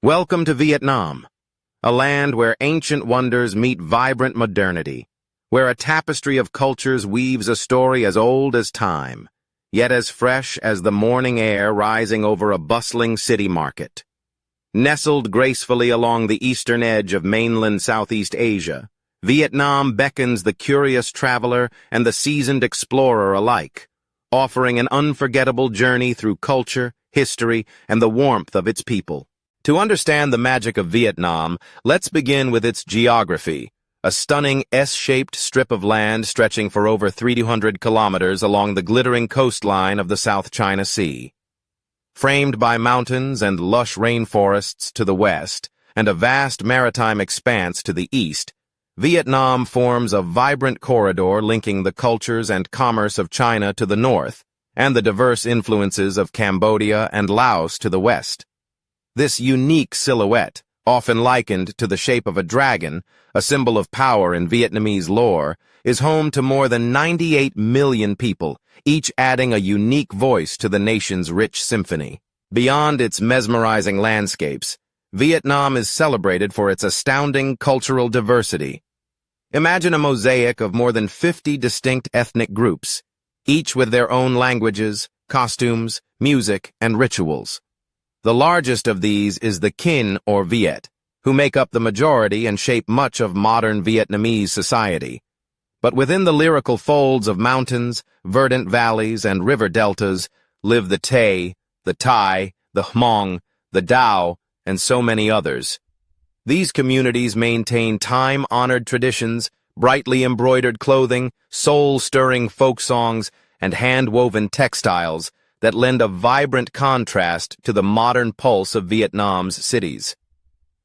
Welcome to Vietnam, a land where ancient wonders meet vibrant modernity, where a tapestry of cultures weaves a story as old as time, yet as fresh as the morning air rising over a bustling city market. Nestled gracefully along the eastern edge of mainland Southeast Asia, Vietnam beckons the curious traveler and the seasoned explorer alike, offering an unforgettable journey through culture, history, and the warmth of its people. To understand the magic of Vietnam, let's begin with its geography, a stunning S-shaped strip of land stretching for over 300 kilometers along the glittering coastline of the South China Sea. Framed by mountains and lush rainforests to the west, and a vast maritime expanse to the east, Vietnam forms a vibrant corridor linking the cultures and commerce of China to the north, and the diverse influences of Cambodia and Laos to the west. This unique silhouette, often likened to the shape of a dragon, a symbol of power in Vietnamese lore, is home to more than 98 million people, each adding a unique voice to the nation's rich symphony. Beyond its mesmerizing landscapes, Vietnam is celebrated for its astounding cultural diversity. Imagine a mosaic of more than 50 distinct ethnic groups, each with their own languages, costumes, music, and rituals. The largest of these is the Kinh or Viet, who make up the majority and shape much of modern Vietnamese society. But within the lyrical folds of mountains, verdant valleys, and river deltas live the Tay, the Thai, the Hmong, the Dao, and so many others. These communities maintain time-honored traditions, brightly embroidered clothing, soul-stirring folk songs, and hand-woven textiles that lend a vibrant contrast to the modern pulse of Vietnam's cities.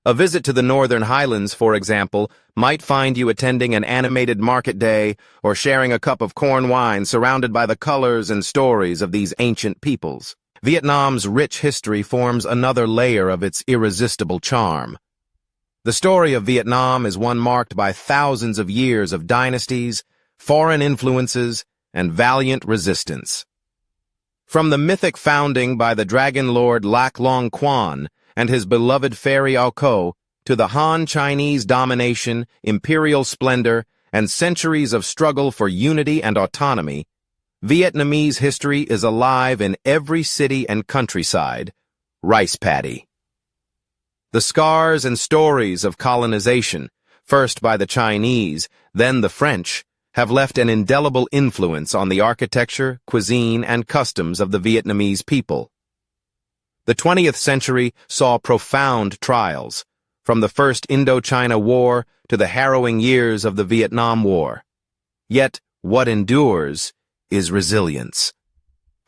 A visit to the Northern Highlands, for example, might find you attending an animated market day or sharing a cup of corn wine surrounded by the colors and stories of these ancient peoples. Vietnam's rich history forms another layer of its irresistible charm. The story of Vietnam is one marked by thousands of years of dynasties, foreign influences, and valiant resistance. From the mythic founding by the Dragon Lord Lac Long Quan and his beloved fairy Ao Co, to the Han Chinese domination, imperial splendor, and centuries of struggle for unity and autonomy, Vietnamese history is alive in every city and countryside. Rice paddy. The scars and stories of colonization, first by the Chinese, then the French, have left an indelible influence on the architecture, cuisine, and customs of the Vietnamese people. The 20th century saw profound trials, from the First Indochina War to the harrowing years of the Vietnam War. Yet, what endures is resilience,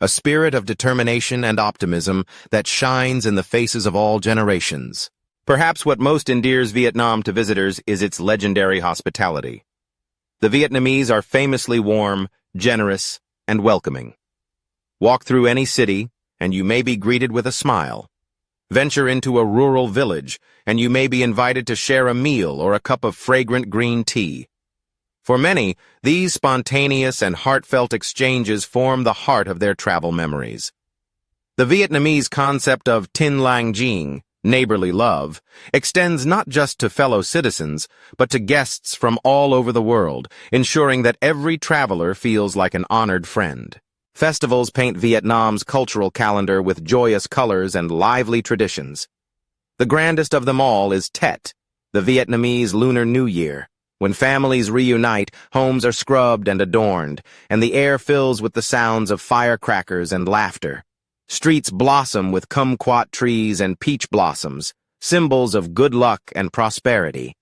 a spirit of determination and optimism that shines in the faces of all generations. Perhaps what most endears Vietnam to visitors is its legendary hospitality. The Vietnamese are famously warm, generous, and welcoming. Walk through any city, and you may be greeted with a smile. Venture into a rural village, and you may be invited to share a meal or a cup of fragrant green tea. For many, these spontaneous and heartfelt exchanges form the heart of their travel memories. The Vietnamese concept of Tin Lang Gieng, neighborly love, extends not just to fellow citizens, but to guests from all over the world, ensuring that every traveler feels like an honored friend. Festivals paint Vietnam's cultural calendar with joyous colors and lively traditions. The grandest of them all is Tet, the Vietnamese Lunar New Year. When families reunite, homes are scrubbed and adorned, and the air fills with the sounds of firecrackers and laughter. Streets blossom with kumquat trees and peach blossoms, symbols of good luck and prosperity.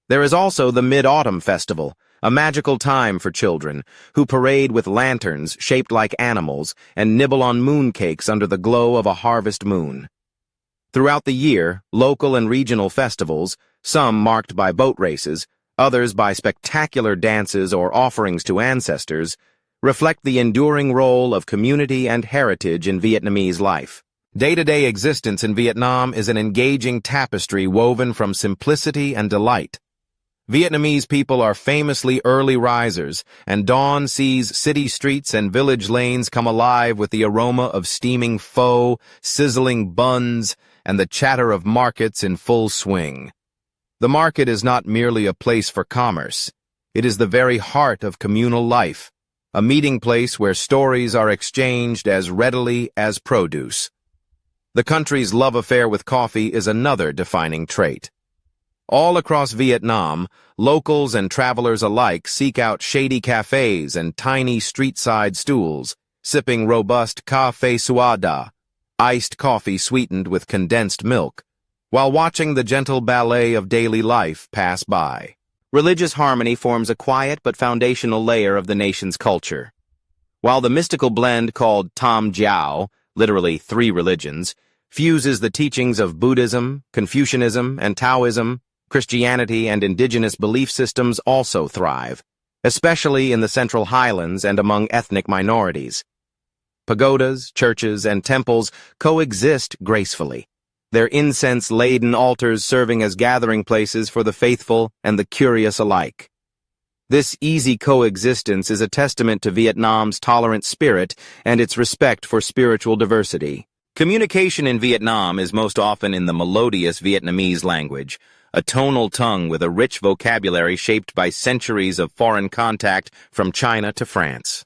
There is also the Mid-Autumn Festival, a magical time for children, who parade with lanterns shaped like animals and nibble on mooncakes under the glow of a harvest moon. Throughout the year, local and regional festivals, some marked by boat races, others by spectacular dances or offerings to ancestors, reflect the enduring role of community and heritage in Vietnamese life. Day-to-day existence in Vietnam is an engaging tapestry woven from simplicity and delight. Vietnamese people are famously early risers, and dawn sees city streets and village lanes come alive with the aroma of steaming pho, sizzling buns, and the chatter of markets in full swing. The market is not merely a place for commerce. It is the very heart of communal life, a meeting place where stories are exchanged as readily as produce. The country's love affair with coffee is another defining trait. All across Vietnam, locals and travelers alike seek out shady cafes and tiny street-side stools, sipping robust café suada, iced coffee sweetened with condensed milk, while watching the gentle ballet of daily life pass by. Religious harmony forms a quiet but foundational layer of the nation's culture. While the mystical blend called Tam Jiao, literally three religions, fuses the teachings of Buddhism, Confucianism, and Taoism, Christianity and indigenous belief systems also thrive, especially in the Central Highlands and among ethnic minorities. Pagodas, churches, and temples coexist gracefully, their incense-laden altars serving as gathering places for the faithful and the curious alike. This easy coexistence is a testament to Vietnam's tolerant spirit and its respect for spiritual diversity. Communication in Vietnam is most often in the melodious Vietnamese language, a tonal tongue with a rich vocabulary shaped by centuries of foreign contact from China to France.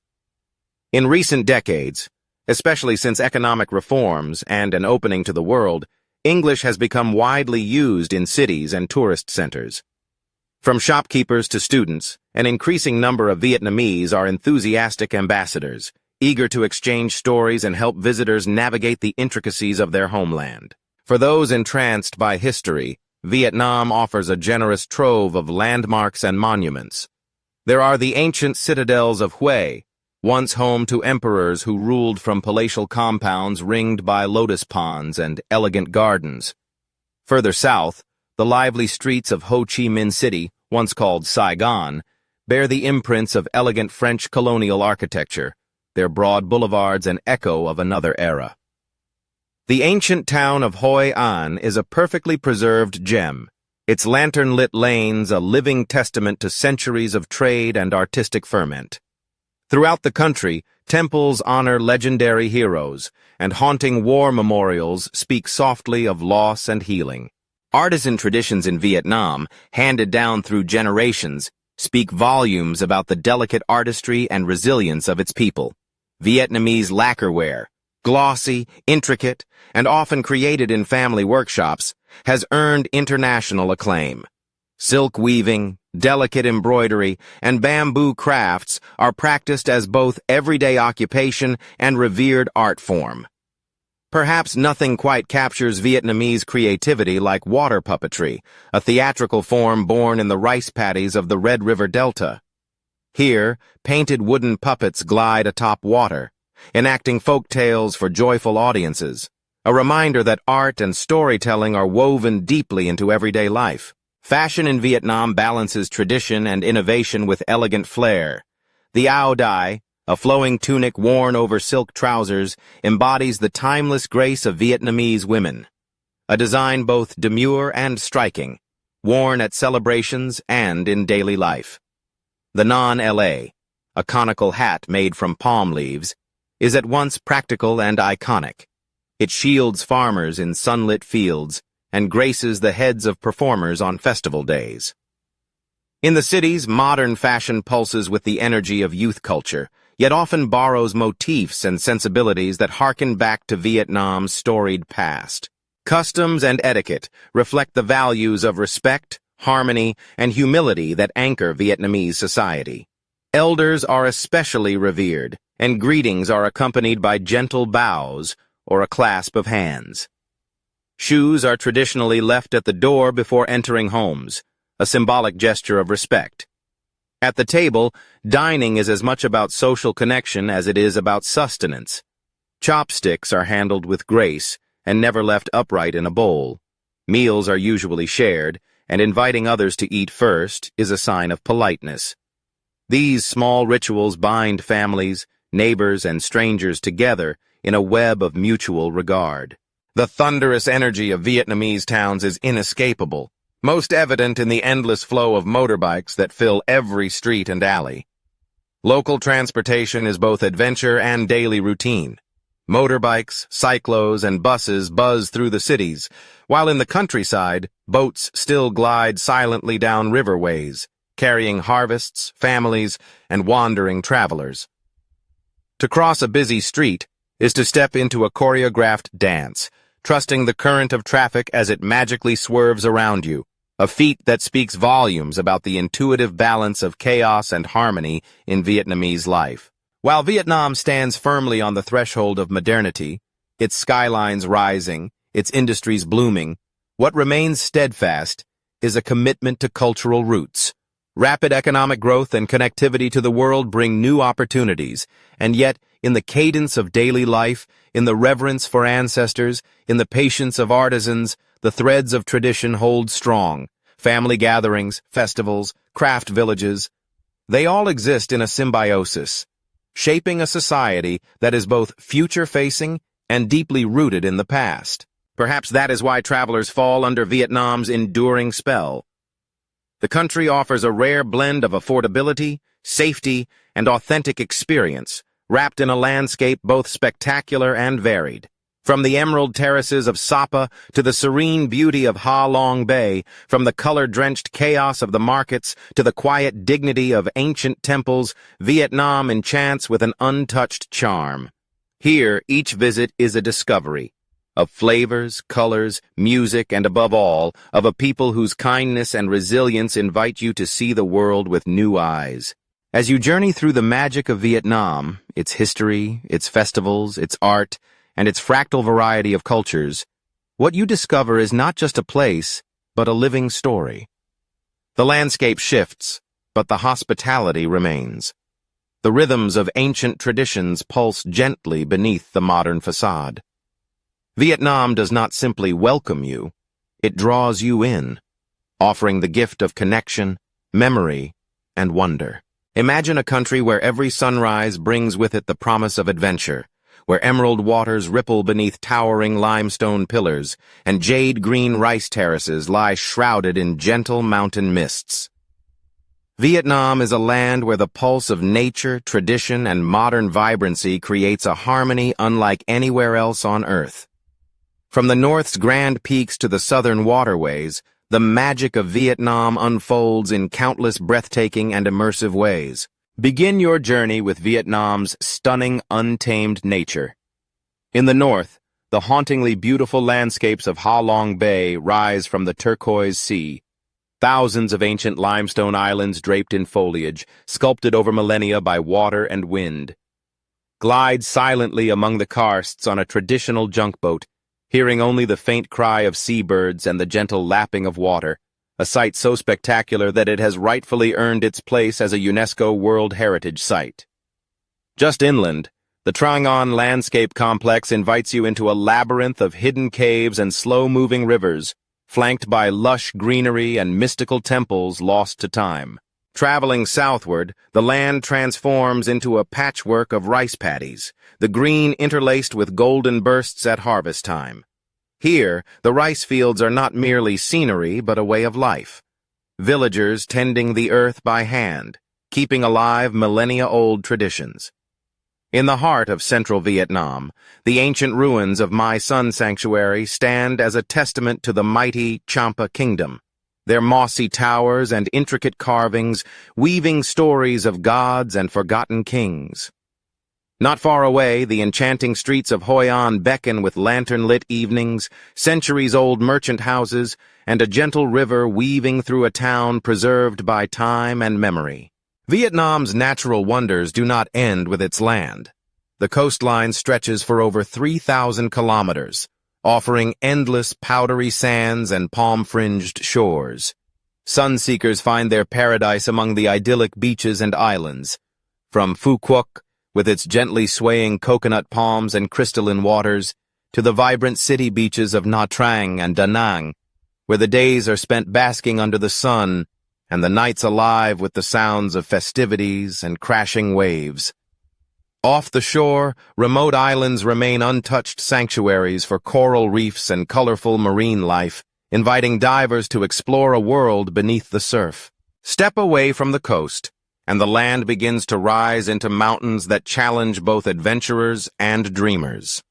In recent decades, especially since economic reforms and an opening to the world, English has become widely used in cities and tourist centers. From shopkeepers to students, an increasing number of Vietnamese are enthusiastic ambassadors, eager to exchange stories and help visitors navigate the intricacies of their homeland. For those entranced by history, Vietnam offers a generous trove of landmarks and monuments. There are the ancient citadels of Hue, once home to emperors who ruled from palatial compounds ringed by lotus ponds and elegant gardens. Further south, the lively streets of Ho Chi Minh City, once called Saigon, bear the imprints of elegant French colonial architecture, their broad boulevards an echo of another era. The ancient town of Hoi An is a perfectly preserved gem, its lantern-lit lanes a living testament to centuries of trade and artistic ferment. Throughout the country, temples honor legendary heroes, and haunting war memorials speak softly of loss and healing. Artisan traditions in Vietnam, handed down through generations, speak volumes about the delicate artistry and resilience of its people. Vietnamese lacquerware, glossy, intricate, and often created in family workshops, has earned international acclaim. Silk weaving, delicate embroidery, and bamboo crafts are practiced as both everyday occupation and revered art form. Perhaps nothing quite captures Vietnamese creativity like water puppetry, a theatrical form born in the rice paddies of the Red River Delta. Here, painted wooden puppets glide atop water, enacting folk tales for joyful audiences, a reminder that art and storytelling are woven deeply into everyday life. Fashion in Vietnam balances tradition and innovation with elegant flair. The áo dai, a flowing tunic worn over silk trousers, embodies the timeless grace of Vietnamese women. A design both demure and striking, worn at celebrations and in daily life. The non-la, a conical hat made from palm leaves, is at once practical and iconic. It shields farmers in sunlit fields and graces the heads of performers on festival days. In the cities, modern fashion pulses with the energy of youth culture, yet often borrows motifs and sensibilities that harken back to Vietnam's storied past. Customs and etiquette reflect the values of respect, harmony, and humility that anchor Vietnamese society. Elders are especially revered, and greetings are accompanied by gentle bows or a clasp of hands. Shoes are traditionally left at the door before entering homes, a symbolic gesture of respect. At the table, dining is as much about social connection as it is about sustenance. Chopsticks are handled with grace and never left upright in a bowl. Meals are usually shared, and inviting others to eat first is a sign of politeness. These small rituals bind families, neighbors, and strangers together in a web of mutual regard. The thunderous energy of Vietnamese towns is inescapable, most evident in the endless flow of motorbikes that fill every street and alley. Local transportation is both adventure and daily routine. Motorbikes, cyclos, and buses buzz through the cities, while in the countryside, boats still glide silently down riverways, carrying harvests, families, and wandering travelers. To cross a busy street is to step into a choreographed dance, trusting the current of traffic as it magically swerves around you, a feat that speaks volumes about the intuitive balance of chaos and harmony in Vietnamese life. While Vietnam stands firmly on the threshold of modernity, its skylines rising, its industries blooming, what remains steadfast is a commitment to cultural roots. Rapid economic growth and connectivity to the world bring new opportunities, and yet, in the cadence of daily life, in the reverence for ancestors, in the patience of artisans, the threads of tradition hold strong. Family gatherings, festivals, craft villages, they all exist in a symbiosis, shaping a society that is both future-facing and deeply rooted in the past. Perhaps that is why travelers fall under Vietnam's enduring spell. The country offers a rare blend of affordability, safety, and authentic experience, wrapped in a landscape both spectacular and varied. From the emerald terraces of Sapa to the serene beauty of Ha Long Bay, from the color-drenched chaos of the markets to the quiet dignity of ancient temples, Vietnam enchants with an untouched charm. Here, each visit is a discovery of flavors, colors, music, and above all, of a people whose kindness and resilience invite you to see the world with new eyes. As you journey through the magic of Vietnam, its history, its festivals, its art, and its fractal variety of cultures, what you discover is not just a place, but a living story. The landscape shifts, but the hospitality remains. The rhythms of ancient traditions pulse gently beneath the modern facade. Vietnam does not simply welcome you, it draws you in, offering the gift of connection, memory, and wonder. Imagine a country where every sunrise brings with it the promise of adventure, where emerald waters ripple beneath towering limestone pillars, and jade-green rice terraces lie shrouded in gentle mountain mists. Vietnam is a land where the pulse of nature, tradition, and modern vibrancy creates a harmony unlike anywhere else on Earth. From the North's grand peaks to the southern waterways, the magic of Vietnam unfolds in countless breathtaking and immersive ways. Begin your journey with Vietnam's stunning, untamed nature. In the north, the hauntingly beautiful landscapes of Ha Long Bay rise from the turquoise sea. Thousands of ancient limestone islands draped in foliage, sculpted over millennia by water and wind. Glide silently among the karsts on a traditional junk boat, hearing only the faint cry of seabirds and the gentle lapping of water, a sight so spectacular that it has rightfully earned its place as a UNESCO World Heritage Site. Just inland, the Trang An Landscape Complex invites you into a labyrinth of hidden caves and slow-moving rivers, flanked by lush greenery and mystical temples lost to time. Traveling southward, the land transforms into a patchwork of rice paddies, the green interlaced with golden bursts at harvest time. Here, the rice fields are not merely scenery, but a way of life. Villagers tending the earth by hand, keeping alive millennia-old traditions. In the heart of central Vietnam, the ancient ruins of My Sun Sanctuary stand as a testament to the mighty Champa Kingdom, their mossy towers and intricate carvings weaving stories of gods and forgotten kings. Not far away, the enchanting streets of Hoi An beckon with lantern-lit evenings, centuries-old merchant houses, and a gentle river weaving through a town preserved by time and memory. Vietnam's natural wonders do not end with its land. The coastline stretches for over 3,000 kilometers, offering endless powdery sands and palm-fringed shores. Sun-seekers find their paradise among the idyllic beaches and islands. From Phu Quoc, with its gently swaying coconut palms and crystalline waters, to the vibrant city beaches of Nha Trang and Da Nang, where the days are spent basking under the sun and the nights alive with the sounds of festivities and crashing waves. Off the shore, remote islands remain untouched sanctuaries for coral reefs and colorful marine life, inviting divers to explore a world beneath the surf. Step away from the coast, and the land begins to rise into mountains that challenge both adventurers and dreamers.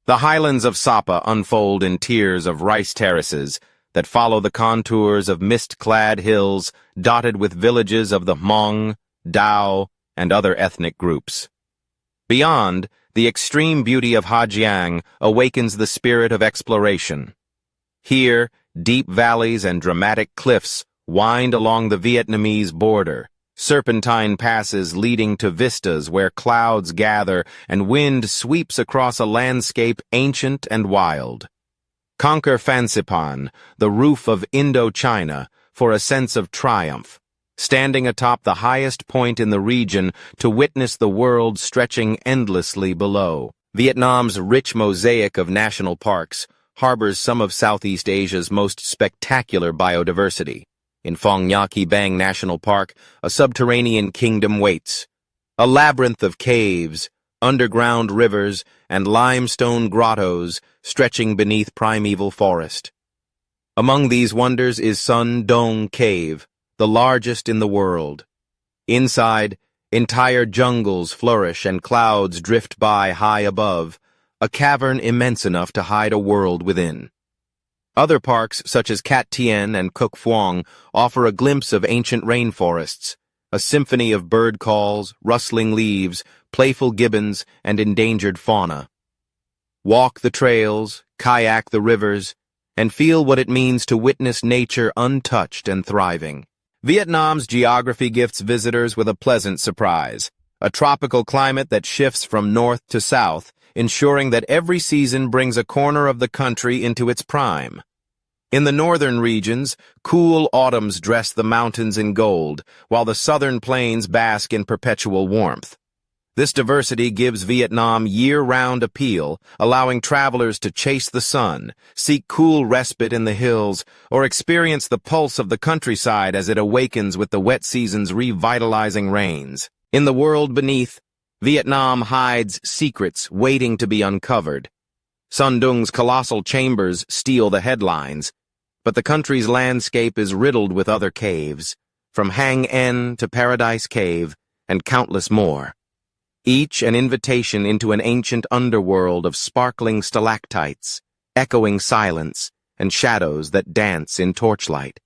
The highlands of Sapa unfold in tiers of rice terraces that follow the contours of mist-clad hills dotted with villages of the Hmong, Dao, and other ethnic groups. Beyond, the extreme beauty of Hajiang awakens the spirit of exploration. Here, deep valleys and dramatic cliffs wind along the Vietnamese border, serpentine passes leading to vistas where clouds gather and wind sweeps across a landscape ancient and wild. Conquer Phanxipan, the roof of Indochina, for a sense of triumph, standing atop the highest point in the region to witness the world stretching endlessly below. Vietnam's rich mosaic of national parks harbors some of Southeast Asia's most spectacular biodiversity. In Phong Nha Ke Bang National Park, a subterranean kingdom waits. A labyrinth of caves, underground rivers, and limestone grottos stretching beneath primeval forest. Among these wonders is Sun Dong Cave, the largest in the world. Inside, entire jungles flourish and clouds drift by high above, a cavern immense enough to hide a world within. Other parks, such as Cat Tien and Cuc Phuong, offer a glimpse of ancient rainforests, a symphony of bird calls, rustling leaves, playful gibbons, and endangered fauna. Walk the trails, kayak the rivers, and feel what it means to witness nature untouched and thriving. Vietnam's geography gifts visitors with a pleasant surprise, a tropical climate that shifts from north to south, ensuring that every season brings a corner of the country into its prime. In the northern regions, cool autumns dress the mountains in gold, while the southern plains bask in perpetual warmth. This diversity gives Vietnam year-round appeal, allowing travelers to chase the sun, seek cool respite in the hills, or experience the pulse of the countryside as it awakens with the wet season's revitalizing rains. In the world beneath, Vietnam hides secrets waiting to be uncovered. Sun Dung's colossal chambers steal the headlines, but the country's landscape is riddled with other caves, from Hang En to Paradise Cave, and countless more. Each an invitation into an ancient underworld of sparkling stalactites, echoing silence, and shadows that dance in torchlight.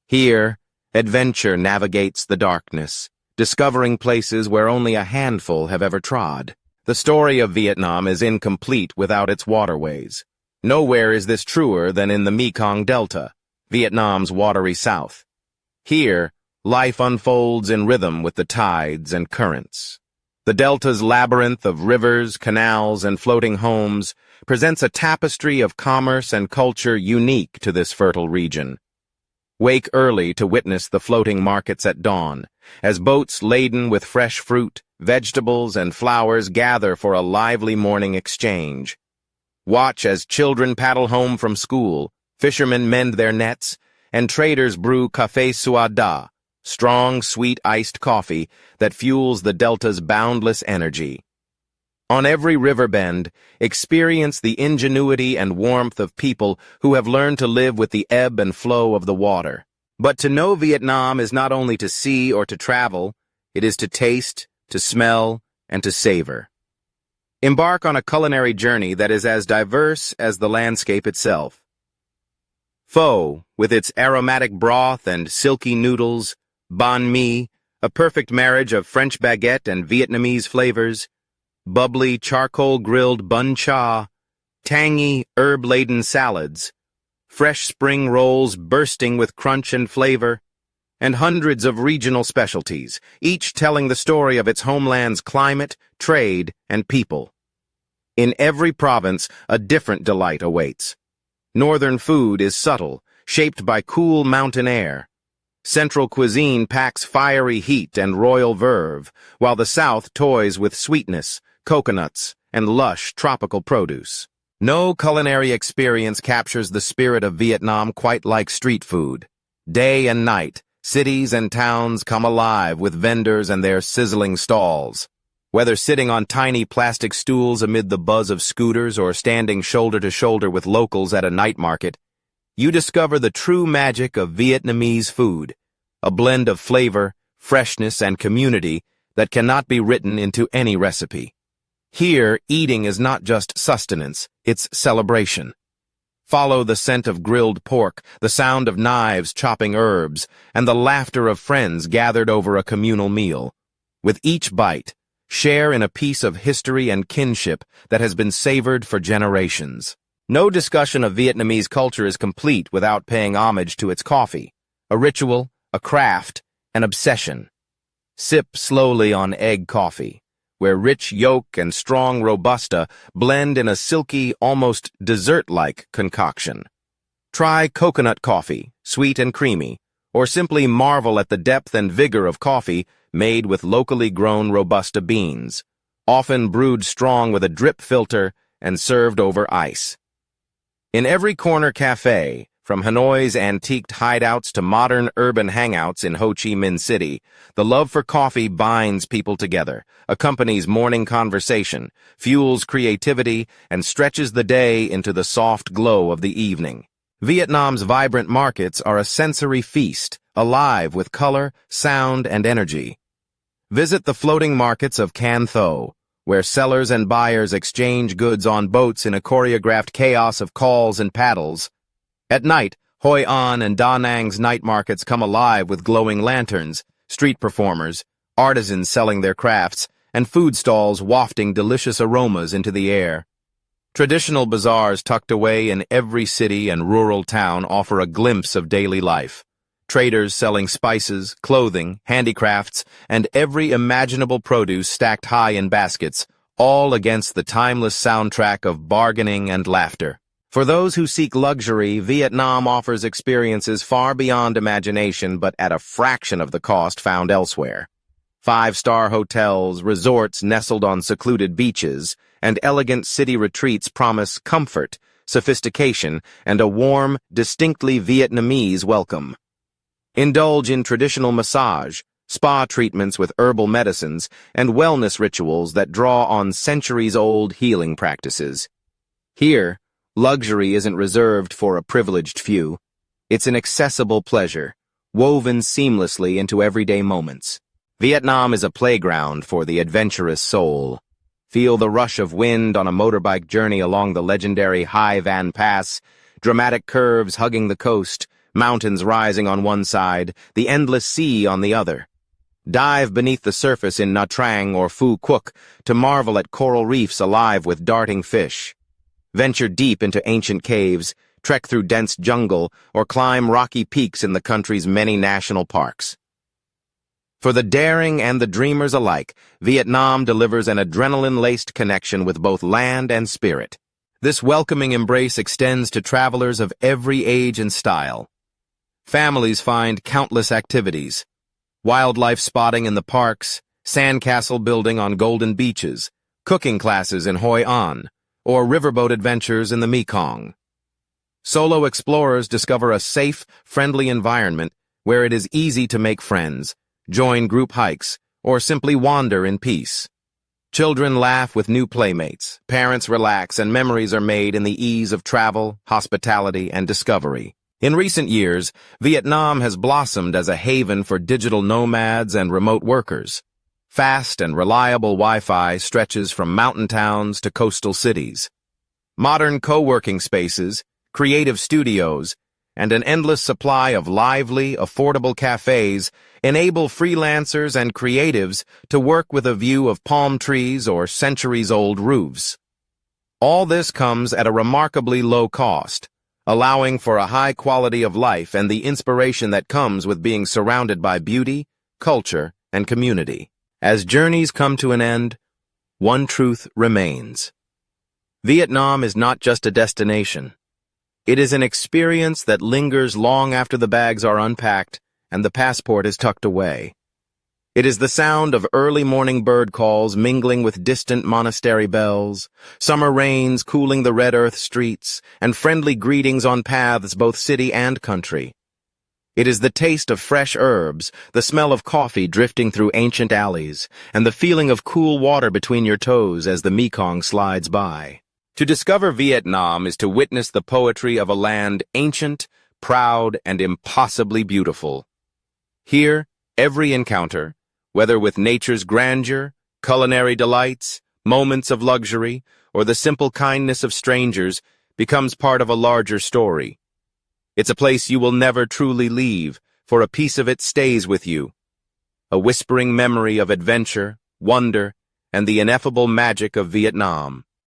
Here, adventure navigates the darkness, discovering places where only a handful have ever trod. The story of Vietnam is incomplete without its waterways. Nowhere is this truer than in the Mekong Delta, Vietnam's watery south. Here, life unfolds in rhythm with the tides and currents. The delta's labyrinth of rivers, canals, and floating homes presents a tapestry of commerce and culture unique to this fertile region. Wake early to witness the floating markets at dawn, as boats laden with fresh fruit, vegetables, and flowers gather for a lively morning exchange. Watch as children paddle home from school, fishermen mend their nets, and traders brew café suada, strong, sweet iced coffee that fuels the delta's boundless energy. On every river bend, experience the ingenuity and warmth of people who have learned to live with the ebb and flow of the water. But to know Vietnam is not only to see or to travel, it is to taste, to smell, and to savor. Embark on a culinary journey that is as diverse as the landscape itself. Pho, with its aromatic broth and silky noodles, banh mi, a perfect marriage of French baguette and Vietnamese flavors, bubbly charcoal-grilled bun cha, tangy, herb-laden salads, fresh spring rolls bursting with crunch and flavor, and hundreds of regional specialties, each telling the story of its homeland's climate, trade, and people. In every province, a different delight awaits. Northern food is subtle, shaped by cool mountain air. Central cuisine packs fiery heat and royal verve, while the South toys with sweetness, coconuts, and lush tropical produce. No culinary experience captures the spirit of Vietnam quite like street food. Day and night, cities and towns come alive with vendors and their sizzling stalls. Whether sitting on tiny plastic stools amid the buzz of scooters or standing shoulder to shoulder with locals at a night market, you discover the true magic of Vietnamese food, a blend of flavor, freshness, and community that cannot be written into any recipe. Here, eating is not just sustenance, it's celebration. Follow the scent of grilled pork, the sound of knives chopping herbs, and the laughter of friends gathered over a communal meal. With each bite, share in a piece of history and kinship that has been savored for generations. No discussion of Vietnamese culture is complete without paying homage to its coffee, a ritual, a craft, an obsession. Sip slowly on egg coffee, where rich yolk and strong Robusta blend in a silky, almost dessert-like concoction. Try coconut coffee, sweet and creamy, or simply marvel at the depth and vigor of coffee made with locally grown Robusta beans, often brewed strong with a drip filter and served over ice. In every corner cafe, from Hanoi's antiqued hideouts to modern urban hangouts in Ho Chi Minh City, the love for coffee binds people together, accompanies morning conversation, fuels creativity, and stretches the day into the soft glow of the evening. Vietnam's vibrant markets are a sensory feast, alive with color, sound, and energy. Visit the floating markets of Can Tho, where sellers and buyers exchange goods on boats in a choreographed chaos of calls and paddles. At night, Hoi An and Da Nang's night markets come alive with glowing lanterns, street performers, artisans selling their crafts, and food stalls wafting delicious aromas into the air. Traditional bazaars tucked away in every city and rural town offer a glimpse of daily life. Traders selling spices, clothing, handicrafts, and every imaginable produce stacked high in baskets, all against the timeless soundtrack of bargaining and laughter. For those who seek luxury, Vietnam offers experiences far beyond imagination but at a fraction of the cost found elsewhere. Five-star hotels, resorts nestled on secluded beaches, and elegant city retreats promise comfort, sophistication, and a warm, distinctly Vietnamese welcome. Indulge in traditional massage, spa treatments with herbal medicines, and wellness rituals that draw on centuries-old healing practices. Here, luxury isn't reserved for a privileged few. It's an accessible pleasure, woven seamlessly into everyday moments. Vietnam is a playground for the adventurous soul. Feel the rush of wind on a motorbike journey along the legendary Hai Van Pass, dramatic curves hugging the coast, mountains rising on one side, the endless sea on the other. Dive beneath the surface in Nha Trang or Phu Quoc to marvel at coral reefs alive with darting fish. Venture deep into ancient caves, trek through dense jungle, or climb rocky peaks in the country's many national parks. For the daring and the dreamers alike, Vietnam delivers an adrenaline-laced connection with both land and spirit. This welcoming embrace extends to travelers of every age and style. Families find countless activities: wildlife spotting in the parks, sandcastle building on golden beaches, cooking classes in Hoi An, or riverboat adventures in the Mekong. Solo explorers discover a safe, friendly environment where it is easy to make friends, join group hikes, or simply wander in peace. Children laugh with new playmates, parents relax, and memories are made in the ease of travel, hospitality, and discovery. In recent years, Vietnam has blossomed as a haven for digital nomads and remote workers. Fast and reliable Wi-Fi stretches from mountain towns to coastal cities. Modern co-working spaces, creative studios, and an endless supply of lively, affordable cafes enable freelancers and creatives to work with a view of palm trees or centuries-old roofs. All this comes at a remarkably low cost, allowing for a high quality of life and the inspiration that comes with being surrounded by beauty, culture, and community. As journeys come to an end, one truth remains. Vietnam is not just a destination. It is an experience that lingers long after the bags are unpacked and the passport is tucked away. It is the sound of early morning bird calls mingling with distant monastery bells, summer rains cooling the red earth streets, and friendly greetings on paths both city and country. It is the taste of fresh herbs, the smell of coffee drifting through ancient alleys, and the feeling of cool water between your toes as the Mekong slides by. To discover Vietnam is to witness the poetry of a land ancient, proud, and impossibly beautiful. Here, Every encounter, whether with nature's grandeur, culinary delights, moments of luxury, or the simple kindness of strangers, becomes part of a larger story. It's a place you will never truly leave, for a piece of it stays with you. A whispering memory of adventure, wonder, and the ineffable magic of Vietnam.